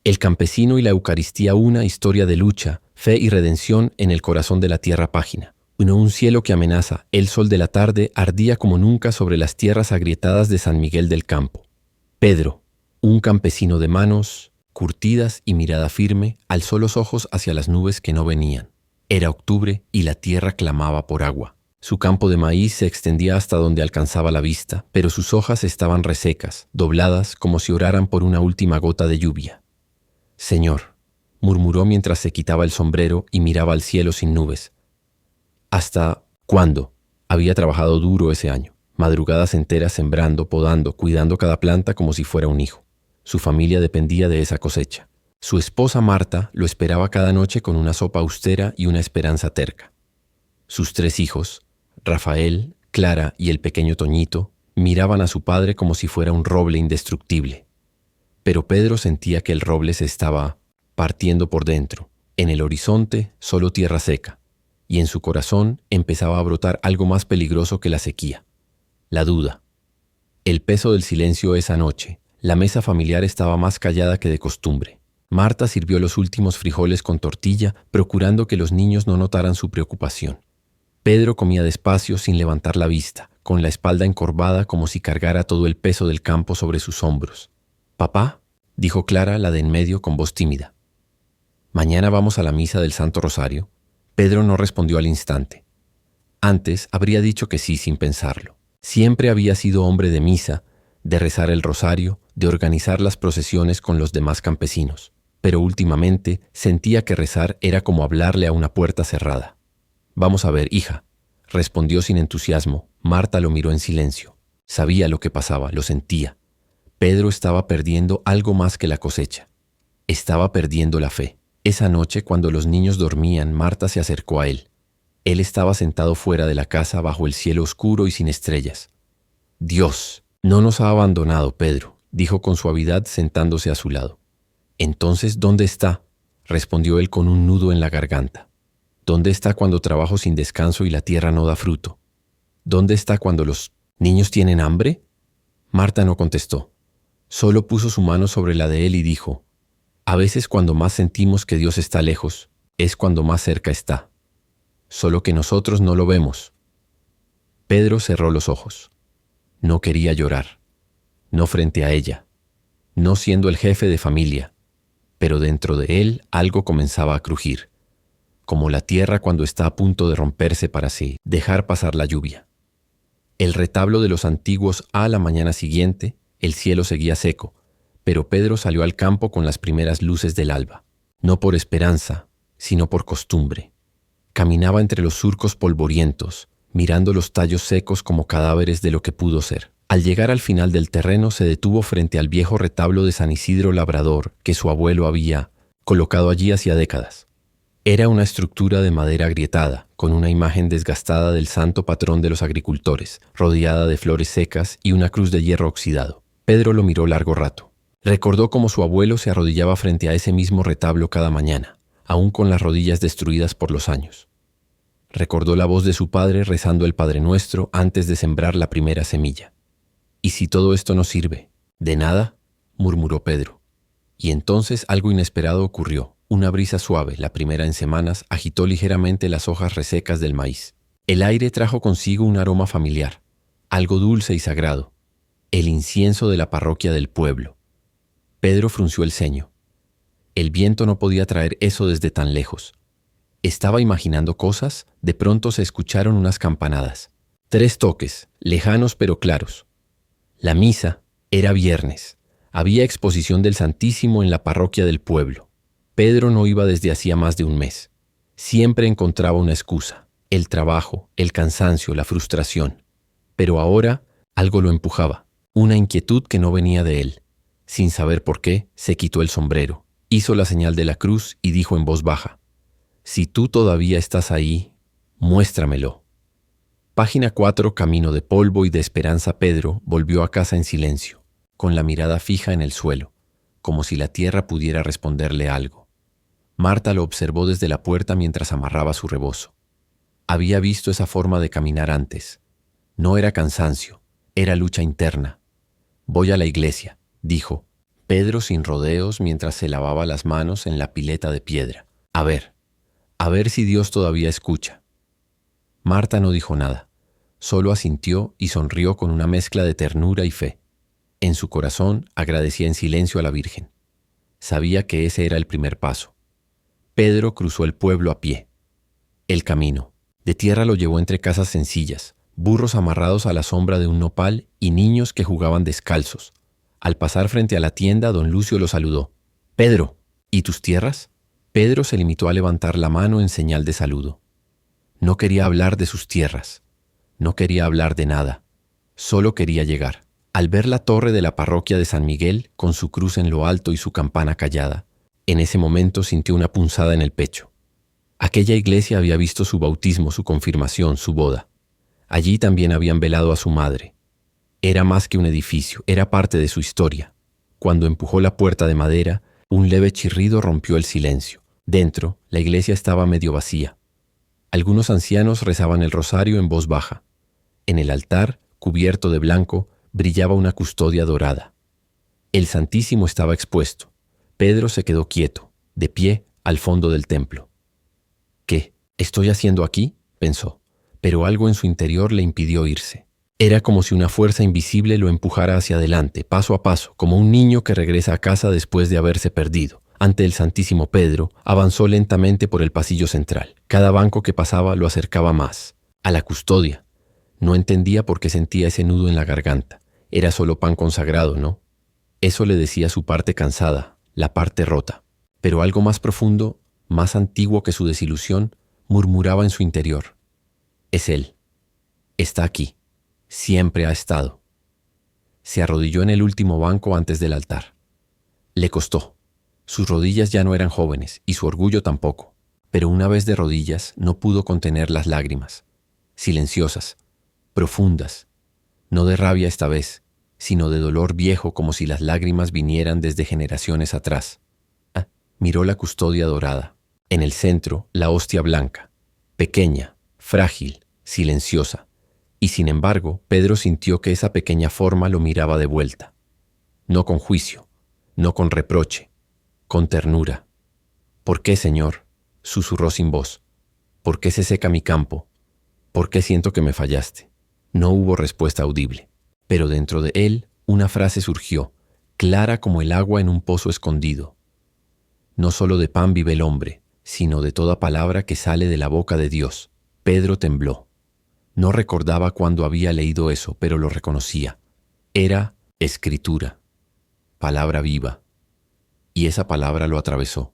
El campesino y la Eucaristía, una historia de lucha, fe y redención en el corazón de la tierra. Página 1. Un cielo que amenaza. El sol de la tarde ardía como nunca sobre las tierras agrietadas de San Miguel del Campo. Pedro, un campesino de manos curtidas y mirada firme, alzó los ojos hacia las nubes que no venían. Era octubre y la tierra clamaba por agua. Su campo de maíz se extendía hasta donde alcanzaba la vista, pero sus hojas estaban resecas, dobladas como si oraran por una última gota de lluvia. «Señor», murmuró mientras se quitaba el sombrero y miraba al cielo sin nubes. ¿Hasta cuándo? Había trabajado duro ese año, madrugadas enteras sembrando, podando, cuidando cada planta como si fuera un hijo. Su familia dependía de esa cosecha. Su esposa Marta lo esperaba cada noche con una sopa austera y una esperanza terca. Sus 3 hijos, Rafael, Clara y el pequeño Toñito, miraban a su padre como si fuera un roble indestructible. Pero Pedro sentía que el roble se estaba partiendo por dentro. En el horizonte, solo tierra seca. Y en su corazón empezaba a brotar algo más peligroso que la sequía: la duda. El peso del silencio esa noche. La mesa familiar estaba más callada que de costumbre. Marta sirvió los últimos frijoles con tortilla, procurando que los niños no notaran su preocupación. Pedro comía despacio, sin levantar la vista, con la espalda encorvada como si cargara todo el peso del campo sobre sus hombros. «Papá», dijo Clara, la de en medio, con voz tímida. «¿Mañana vamos a la misa del Santo Rosario?» Pedro no respondió al instante. Antes habría dicho que sí sin pensarlo. Siempre había sido hombre de misa, de rezar el rosario, de organizar las procesiones con los demás campesinos. Pero últimamente sentía que rezar era como hablarle a una puerta cerrada. «Vamos a ver, hija», respondió sin entusiasmo. Marta lo miró en silencio. Sabía lo que pasaba, lo sentía. Pedro estaba perdiendo algo más que la cosecha. Estaba perdiendo la fe. Esa noche, cuando los niños dormían, Marta se acercó a él. Él estaba sentado fuera de la casa bajo el cielo oscuro y sin estrellas. «Dios no nos ha abandonado, Pedro», dijo con suavidad, sentándose a su lado. «Entonces, ¿dónde está?», respondió él con un nudo en la garganta. «¿Dónde está cuando trabajo sin descanso y la tierra no da fruto? ¿Dónde está cuando los niños tienen hambre?» Marta no contestó. Solo puso su mano sobre la de él y dijo: «A veces cuando más sentimos que Dios está lejos, es cuando más cerca está. Solo que nosotros no lo vemos». Pedro cerró los ojos. No quería llorar. No frente a ella. No siendo el jefe de familia. Pero dentro de él algo comenzaba a crujir. Como la tierra cuando está a punto de romperse para así dejar pasar la lluvia. El retablo de los antiguos a la mañana siguiente, el cielo seguía seco, pero Pedro salió al campo con las primeras luces del alba. No por esperanza, sino por costumbre. Caminaba entre los surcos polvorientos, mirando los tallos secos como cadáveres de lo que pudo ser. Al llegar al final del terreno se detuvo frente al viejo retablo de San Isidro Labrador que su abuelo había colocado allí hacía décadas. Era una estructura de madera agrietada, con una imagen desgastada del santo patrón de los agricultores, rodeada de flores secas y una cruz de hierro oxidado. Pedro lo miró largo rato. Recordó cómo su abuelo se arrodillaba frente a ese mismo retablo cada mañana, aún con las rodillas destruidas por los años. Recordó la voz de su padre rezando el Padre Nuestro antes de sembrar la primera semilla. «¿Y si todo esto no sirve? ¿De nada?», murmuró Pedro. Y entonces algo inesperado ocurrió. Una brisa suave, la primera en semanas, agitó ligeramente las hojas resecas del maíz. El aire trajo consigo un aroma familiar, algo dulce y sagrado, el incienso de la parroquia del pueblo. Pedro frunció el ceño. El viento no podía traer eso desde tan lejos. Estaba imaginando cosas, de pronto se escucharon unas campanadas. 3 toques, lejanos pero claros. La misa era viernes. Había exposición del Santísimo en la parroquia del pueblo. Pedro no iba desde hacía más de un mes. Siempre encontraba una excusa: el trabajo, el cansancio, la frustración. Pero ahora algo lo empujaba, una inquietud que no venía de él. Sin saber por qué, se quitó el sombrero, hizo la señal de la cruz y dijo en voz baja: «Si tú todavía estás ahí, muéstramelo». Página 4. Camino de polvo y de esperanza. Pedro volvió a casa en silencio, con la mirada fija en el suelo, como si la tierra pudiera responderle algo. Marta lo observó desde la puerta mientras amarraba su rebozo. Había visto esa forma de caminar antes. No era cansancio, era lucha interna. «Voy a la iglesia», dijo, Pedro sin rodeos mientras se lavaba las manos en la pileta de piedra. A ver si Dios todavía escucha. Marta no dijo nada, solo asintió y sonrió con una mezcla de ternura y fe. En su corazón agradecía en silencio a la Virgen. Sabía que ese era el primer paso. Pedro cruzó el pueblo a pie. El camino de tierra lo llevó entre casas sencillas, burros amarrados a la sombra de un nopal y niños que jugaban descalzos. Al pasar frente a la tienda, don Lucio lo saludó. «Pedro, ¿y tus tierras?» Pedro se limitó a levantar la mano en señal de saludo. No quería hablar de sus tierras. No quería hablar de nada. Solo quería llegar. Al ver la torre de la parroquia de San Miguel, con su cruz en lo alto y su campana callada, en ese momento sintió una punzada en el pecho. Aquella iglesia había visto su bautismo, su confirmación, su boda. Allí también habían velado a su madre. Era más que un edificio, era parte de su historia. Cuando empujó la puerta de madera, un leve chirrido rompió el silencio. Dentro, la iglesia estaba medio vacía. Algunos ancianos rezaban el rosario en voz baja. En el altar, cubierto de blanco, brillaba una custodia dorada. El Santísimo estaba expuesto. Pedro se quedó quieto, de pie, al fondo del templo. «¿Qué estoy haciendo aquí?», pensó, pero algo en su interior le impidió irse. Era como si una fuerza invisible lo empujara hacia adelante, paso a paso, como un niño que regresa a casa después de haberse perdido. Ante el Santísimo, Pedro avanzó lentamente por el pasillo central. Cada banco que pasaba lo acercaba más. A la custodia. No entendía por qué sentía ese nudo en la garganta. Era solo pan consagrado, ¿no? Eso le decía su parte cansada, la parte rota. Pero algo más profundo, más antiguo que su desilusión, murmuraba en su interior. Es él. Está aquí. Siempre ha estado. Se arrodilló en el último banco antes del altar. Le costó. Sus rodillas ya no eran jóvenes, y su orgullo tampoco. Pero una vez de rodillas, no pudo contener las lágrimas. Silenciosas, profundas. No de rabia esta vez, sino de dolor viejo, como si las lágrimas vinieran desde generaciones atrás. Miró la custodia dorada. En el centro, la hostia blanca. Pequeña, frágil, silenciosa. Y sin embargo, Pedro sintió que esa pequeña forma lo miraba de vuelta. No con juicio, no con reproche, con ternura. «¿Por qué, Señor?», susurró sin voz. «¿Por qué se seca mi campo? ¿Por qué siento que me fallaste?». No hubo respuesta audible, pero dentro de él una frase surgió, clara como el agua en un pozo escondido. «No solo de pan vive el hombre, sino de toda palabra que sale de la boca de Dios». Pedro tembló. No recordaba cuándo había leído eso, pero lo reconocía. Era escritura, palabra viva. Y esa palabra lo atravesó.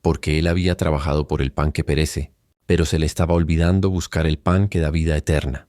Porque él había trabajado por el pan que perece, pero se le estaba olvidando buscar el pan que da vida eterna.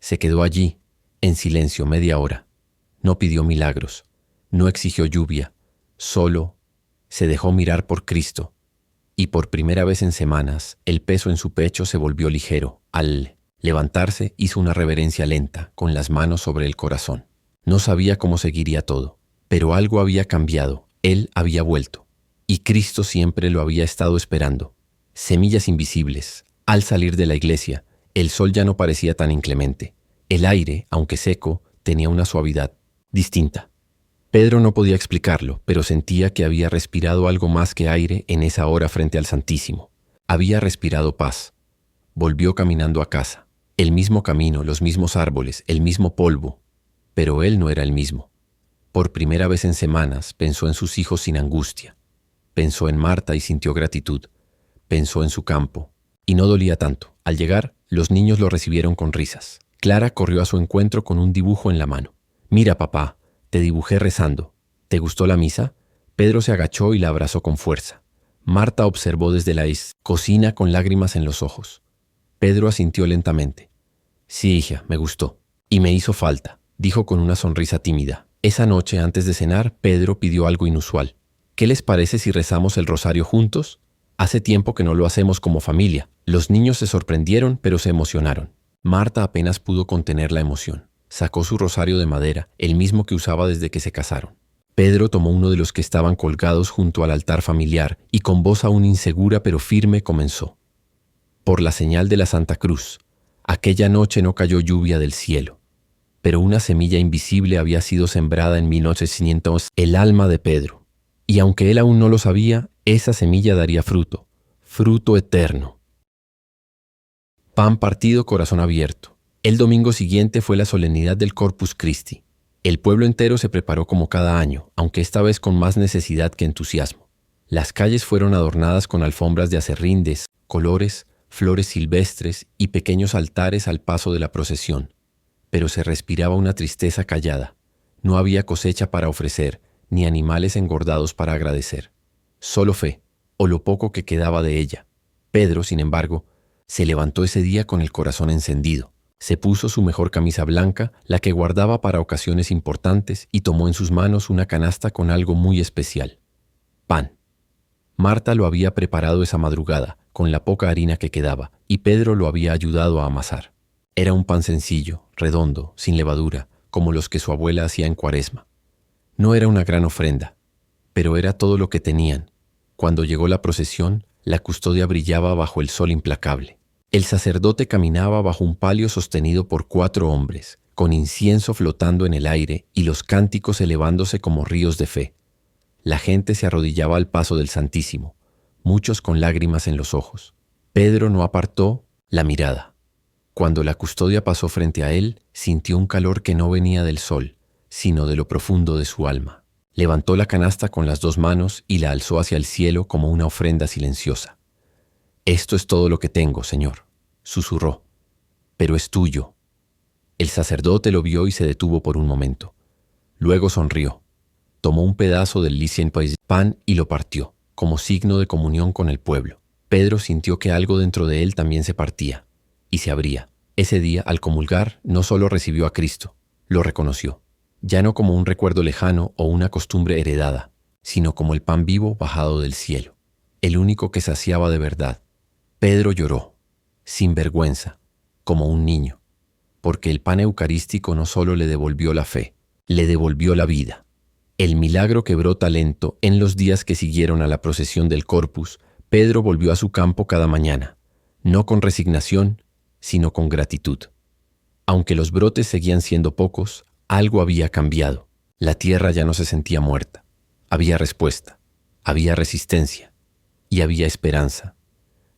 Se quedó allí, en silencio, media hora. No pidió milagros, no exigió lluvia, solo se dejó mirar por Cristo. Y por primera vez en semanas, el peso en su pecho se volvió ligero. Al levantarse, hizo una reverencia lenta, con las manos sobre el corazón. No sabía cómo seguiría todo, pero algo había cambiado. Él había vuelto, y Cristo siempre lo había estado esperando. Semillas invisibles. Al salir de la iglesia, el sol ya no parecía tan inclemente. El aire, aunque seco, tenía una suavidad distinta. Pedro no podía explicarlo, pero sentía que había respirado algo más que aire en esa hora frente al Santísimo. Había respirado paz. Volvió caminando a casa. El mismo camino, los mismos árboles, el mismo polvo. Pero él no era el mismo. Por primera vez en semanas pensó en sus hijos sin angustia. Pensó en Marta y sintió gratitud. Pensó en su campo. Y no dolía tanto. Al llegar, los niños lo recibieron con risas. Clara corrió a su encuentro con un dibujo en la mano. «Mira, papá, te dibujé rezando. ¿Te gustó la misa?». Pedro se agachó y la abrazó con fuerza. Marta observó desde la cocina con lágrimas en los ojos. Pedro asintió lentamente. «Sí, hija, me gustó. Y me hizo falta», dijo con una sonrisa tímida. Esa noche, antes de cenar, Pedro pidió algo inusual. «¿Qué les parece si rezamos el rosario juntos? Hace tiempo que no lo hacemos como familia». Los niños se sorprendieron, pero se emocionaron. Marta apenas pudo contener la emoción. Sacó su rosario de madera, el mismo que usaba desde que se casaron. Pedro tomó uno de los que estaban colgados junto al altar familiar y con voz aún insegura pero firme comenzó. «Por la señal de la Santa Cruz, aquella noche no cayó lluvia del cielo. Pero una semilla invisible había sido sembrada en 1800, el alma de Pedro. Y aunque él aún no lo sabía, esa semilla daría fruto, fruto eterno. Pan partido, corazón abierto. El domingo siguiente fue la solemnidad del Corpus Christi. El pueblo entero se preparó como cada año, aunque esta vez con más necesidad que entusiasmo. Las calles fueron adornadas con alfombras de acerrín, colores, flores silvestres y pequeños altares al paso de la procesión. Pero se respiraba una tristeza callada. No había cosecha para ofrecer, ni animales engordados para agradecer. Solo fe, o lo poco que quedaba de ella. Pedro, sin embargo, se levantó ese día con el corazón encendido. Se puso su mejor camisa blanca, la que guardaba para ocasiones importantes, y tomó en sus manos una canasta con algo muy especial. Pan. Marta lo había preparado esa madrugada, con la poca harina que quedaba, y Pedro lo había ayudado a amasar. Era un pan sencillo, redondo, sin levadura, como los que su abuela hacía en Cuaresma. No era una gran ofrenda, pero era todo lo que tenían. Cuando llegó la procesión, la custodia brillaba bajo el sol implacable. El sacerdote caminaba bajo un palio sostenido por 4 hombres, con incienso flotando en el aire y los cánticos elevándose como ríos de fe. La gente se arrodillaba al paso del Santísimo, muchos con lágrimas en los ojos. Pedro no apartó la mirada. Cuando la custodia pasó frente a él, sintió un calor que no venía del sol, sino de lo profundo de su alma. Levantó la canasta con las 2 manos y la alzó hacia el cielo como una ofrenda silenciosa. «Esto es todo lo que tengo, Señor», susurró, «pero es tuyo». El sacerdote lo vio y se detuvo por un momento. Luego sonrió. Tomó un pedazo del licien pan y lo partió, como signo de comunión con el pueblo. Pedro sintió que algo dentro de él también se partía y se abría. Ese día, al comulgar, no solo recibió a Cristo, lo reconoció, ya no como un recuerdo lejano o una costumbre heredada, sino como el pan vivo bajado del cielo, el único que saciaba de verdad. Pedro lloró, sin vergüenza, como un niño, porque el pan eucarístico no solo le devolvió la fe, le devolvió la vida. El milagro que brota lento en los días que siguieron a la procesión del Corpus. Pedro volvió a su campo cada mañana, no con resignación, sino con gratitud. Aunque los brotes seguían siendo pocos, algo había cambiado. La tierra ya no se sentía muerta. Había respuesta, había resistencia y había esperanza.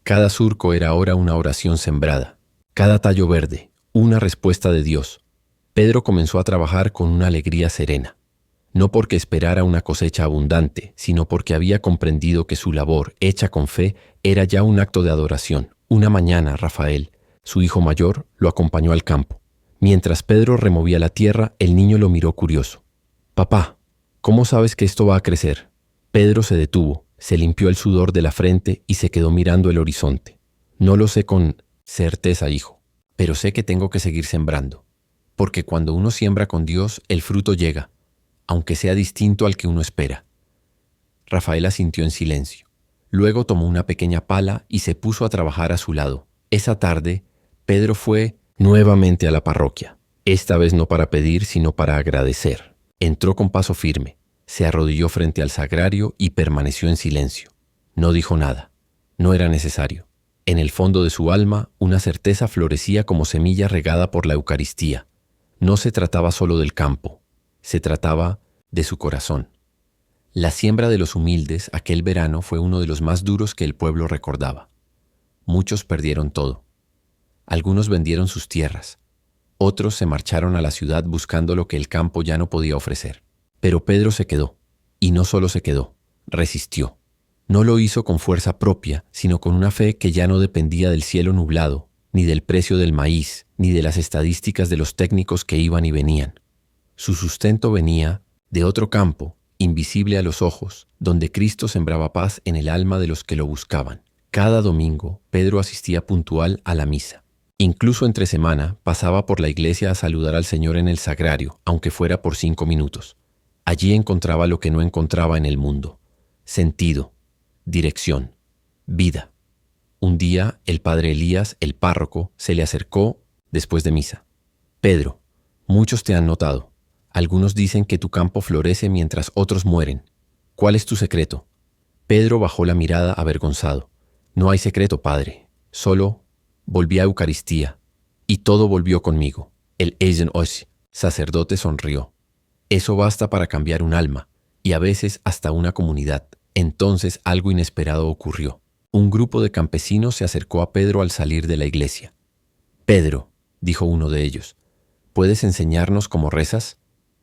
Cada surco era ahora una oración sembrada, cada tallo verde, una respuesta de Dios. Pedro comenzó a trabajar con una alegría serena, no porque esperara una cosecha abundante, sino porque había comprendido que su labor, hecha con fe, era ya un acto de adoración. Una mañana, Rafael, su hijo mayor, lo acompañó al campo. Mientras Pedro removía la tierra, el niño lo miró curioso. «Papá, ¿cómo sabes que esto va a crecer?» Pedro se detuvo, se limpió el sudor de la frente y se quedó mirando el horizonte. «No lo sé con certeza, hijo, pero sé que tengo que seguir sembrando. Porque cuando uno siembra con Dios, el fruto llega, aunque sea distinto al que uno espera». Rafael asintió en silencio. Luego tomó una pequeña pala y se puso a trabajar a su lado. Esa tarde, Pedro fue nuevamente a la parroquia, esta vez no para pedir, sino para agradecer. Entró con paso firme, se arrodilló frente al sagrario y permaneció en silencio. No dijo nada, no era necesario. En el fondo de su alma, una certeza florecía como semilla regada por la Eucaristía. No se trataba solo del campo, se trataba de su corazón. La siembra de los humildes aquel verano fue uno de los más duros que el pueblo recordaba. Muchos perdieron todo. Algunos vendieron sus tierras. Otros se marcharon a la ciudad buscando lo que el campo ya no podía ofrecer. Pero Pedro se quedó. Y no solo se quedó, resistió. No lo hizo con fuerza propia, sino con una fe que ya no dependía del cielo nublado, ni del precio del maíz, ni de las estadísticas de los técnicos que iban y venían. Su sustento venía de otro campo, invisible a los ojos, donde Cristo sembraba paz en el alma de los que lo buscaban. Cada domingo, Pedro asistía puntual a la misa. Incluso entre semana, pasaba por la iglesia a saludar al Señor en el sagrario, aunque fuera por 5 minutos. Allí encontraba lo que no encontraba en el mundo: sentido, dirección, vida. Un día, el padre Elías, el párroco, se le acercó después de misa. «Pedro, muchos te han notado. Algunos dicen que tu campo florece mientras otros mueren. ¿Cuál es tu secreto?» Pedro bajó la mirada avergonzado. «No hay secreto, padre. Solo volví a Eucaristía y todo volvió conmigo. El Eisen Os, Sacerdote sonrió. Eso basta para cambiar un alma, y a veces hasta una comunidad. Entonces algo inesperado ocurrió. Un grupo de campesinos se acercó a Pedro al salir de la iglesia. Pedro, dijo uno de ellos, ¿puedes enseñarnos cómo rezas?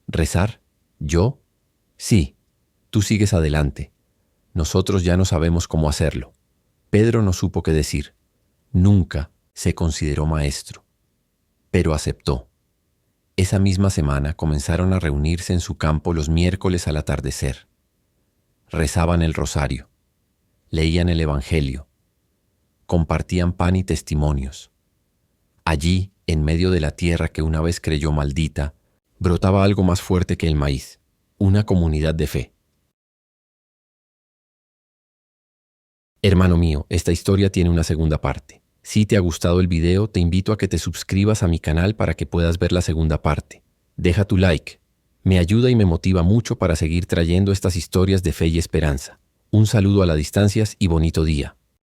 ¿Rezar? ¿Yo? Sí, tú sigues adelante. Nosotros ya no sabemos cómo hacerlo. Pedro no supo qué decir. Nunca se consideró maestro. Pero aceptó. Esa misma semana comenzaron a reunirse en su campo los miércoles al atardecer. Rezaban el rosario, leían el Evangelio, compartían pan y testimonios. Allí, en medio de la tierra que una vez creyó maldita, brotaba algo más fuerte que el maíz, una comunidad de fe. Hermano mío, esta historia tiene una segunda parte. Si te ha gustado el video, te invito a que te suscribas a mi canal para que puedas ver la segunda parte. Deja tu like. Me ayuda y me motiva mucho para seguir trayendo estas historias de fe y esperanza. Un saludo a las distancias y bonito día.